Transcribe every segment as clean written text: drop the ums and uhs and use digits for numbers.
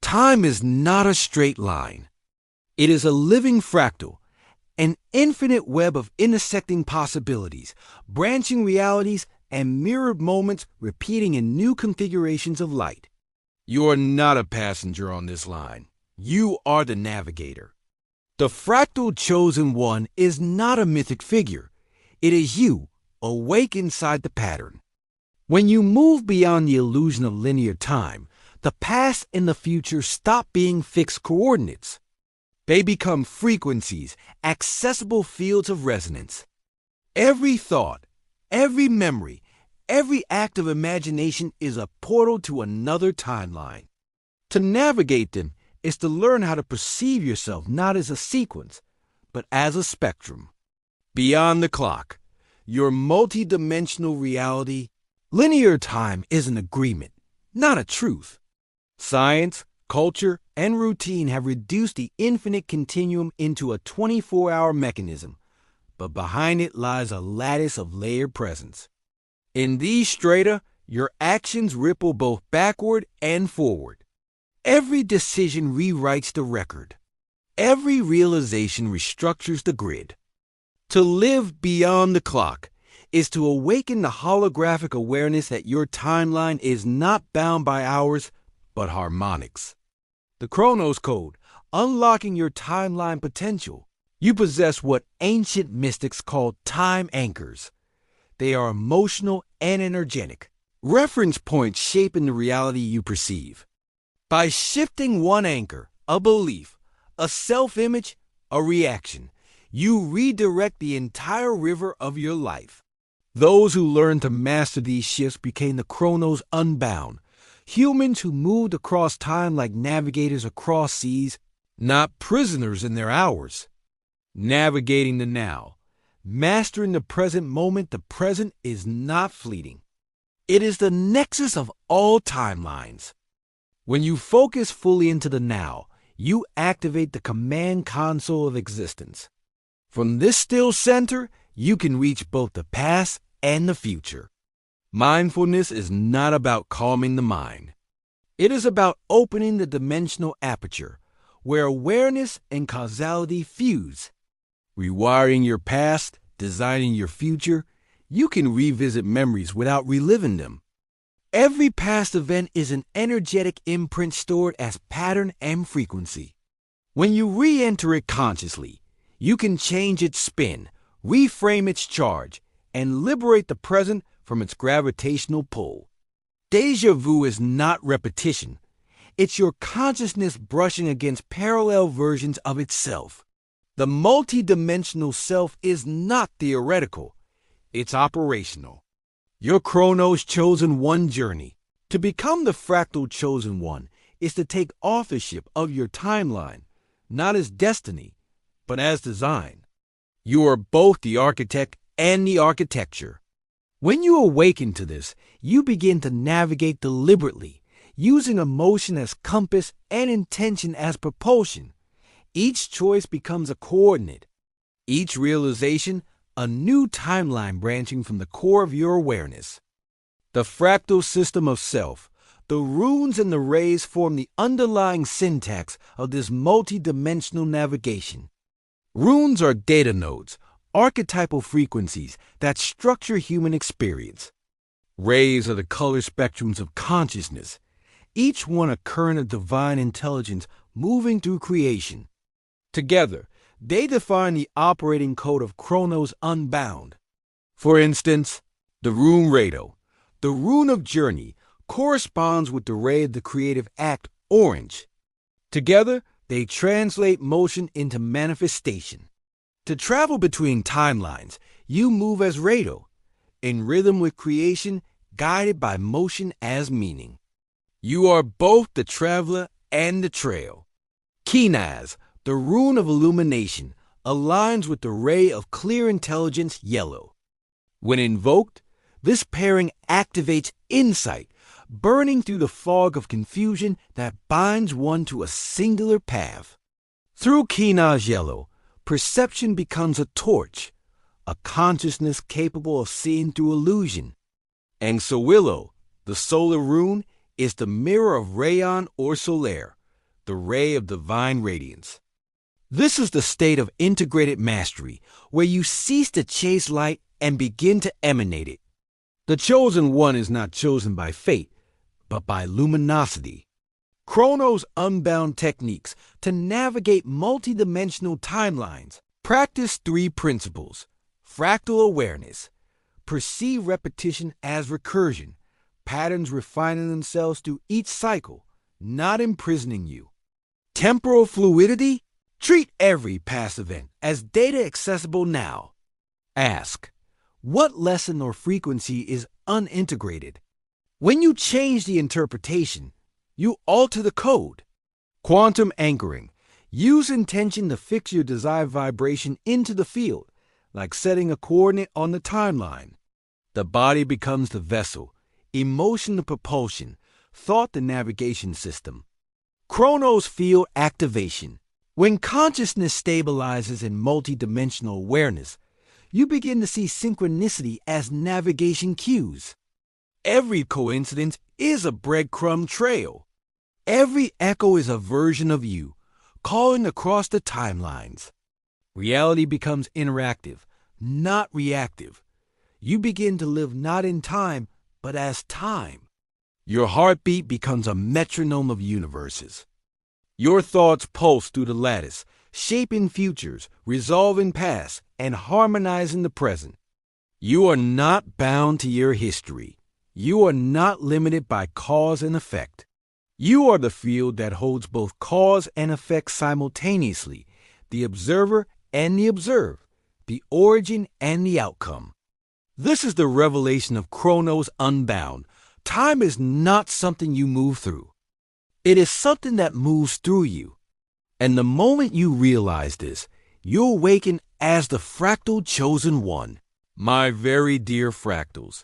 Time is not a straight line. It is a living fractal, an infinite web of intersecting possibilities, branching realities, and mirrored moments repeating in new configurations of light. You are not a passenger on this line. You are the navigator. The Fractal Chosen One is not a mythic figure. It is you, awake inside the pattern. When you move beyond the illusion of linear time, the past and the future stop being fixed coordinates. They become frequencies, accessible fields of resonance. Every thought, every memory, every act of imagination is a portal to another timeline. To navigate them is to learn how to perceive yourself not as a sequence, but as a spectrum. Beyond the clock, your multidimensional reality, linear time is an agreement, not a truth. Science, culture, and routine have reduced the infinite continuum into a 24-hour mechanism, but behind it lies a lattice of layered presence. In these strata, your actions ripple both backward and forward. Every decision rewrites the record. Every realization restructures the grid. To live beyond the clock is to awaken the holographic awareness that your timeline is not bound by hours, but harmonics. The Chronos Code, unlocking your timeline potential. You possess what ancient mystics called time anchors. They are emotional and energetic, reference points shaping the reality you perceive. By shifting one anchor, a belief, a self-image, a reaction, you redirect the entire river of your life. Those who learned to master these shifts became the Chronos Unbound, humans who moved across time like navigators across seas, not prisoners in their hours. Navigating the now, mastering the present moment. The present is not fleeting. It is the nexus of all timelines. When you focus fully into the now, you activate the command console of existence. From this still center, you can reach both the past and the future. Mindfulness is not about calming the mind. It is about opening the dimensional aperture, where awareness and causality fuse. Rewiring your past, designing your future, you can revisit memories without reliving them. Every past event is an energetic imprint stored as pattern and frequency. When you re-enter it consciously, you can change its spin, reframe its charge, and liberate the present from its gravitational pull. Deja vu is not repetition. It's your consciousness brushing against parallel versions of itself. The multidimensional self is not theoretical. It's operational. Your Chronos Chosen One journey. To become the Fractal Chosen One is to take authorship of your timeline, not as destiny, but as design. You are both the architect and the architecture. When you awaken to this, you begin to navigate deliberately, using emotion as compass and intention as propulsion. Each choice becomes a coordinate. Each realization, a new timeline branching from the core of your awareness. The fractal system of self, the runes and the rays form the underlying syntax of this multi-dimensional navigation. Runes are data nodes, archetypal frequencies that structure human experience. Rays are the color spectrums of consciousness, each one a current of divine intelligence moving through creation. Together, they define the operating code of Chronos Unbound. For instance, the rune Rado, the rune of journey, corresponds with the ray of the creative act, orange. Together, they translate motion into manifestation. To travel between timelines, you move as Rado, in rhythm with creation, guided by motion as meaning. You are both the traveler and the trail. Kenaz, the rune of illumination, aligns with the ray of clear intelligence, yellow. When invoked, this pairing activates insight, burning through the fog of confusion that binds one to a singular path. Through Kenaz yellow, perception becomes a torch, a consciousness capable of seeing through illusion. And Sowillo, the solar rune, is the mirror of Rayon or Solaire, the ray of divine radiance. This is the state of integrated mastery, where you cease to chase light and begin to emanate it. The Chosen One is not chosen by fate, but by luminosity. Chronos Unbound techniques to navigate multidimensional timelines. Practice 3 principles: fractal awareness, perceive repetition as recursion, patterns refining themselves through each cycle, not imprisoning you. Temporal fluidity, treat every past event as data accessible now. Ask, what lesson or frequency is unintegrated? When you change the interpretation, you alter the code. Quantum anchoring, use intention to fix your desired vibration into the field, like setting a coordinate on the timeline. The body becomes the vessel, emotion the propulsion, thought the navigation system. Chronos Field activation. When consciousness stabilizes in multidimensional awareness, you begin to see synchronicity as navigation cues. Every coincidence is a breadcrumb trail. Every echo is a version of you, calling across the timelines. Reality becomes interactive, not reactive. You begin to live not in time, but as time. Your heartbeat becomes a metronome of universes. Your thoughts pulse through the lattice, shaping futures, resolving past, and harmonizing the present. You are not bound to your history. You are not limited by cause and effect. You are the field that holds both cause and effect simultaneously, the observer and the observed, the origin and the outcome. This is the revelation of Chronos Unbound. Time is not something you move through. It is something that moves through you. And the moment you realize this, you awaken as the Fractal Chosen One. My very dear fractals,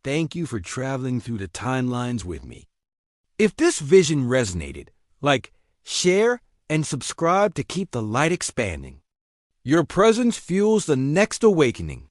thank you for traveling through the timelines with me. If this vision resonated, like, share, and subscribe to keep the light expanding. Your presence fuels the next awakening.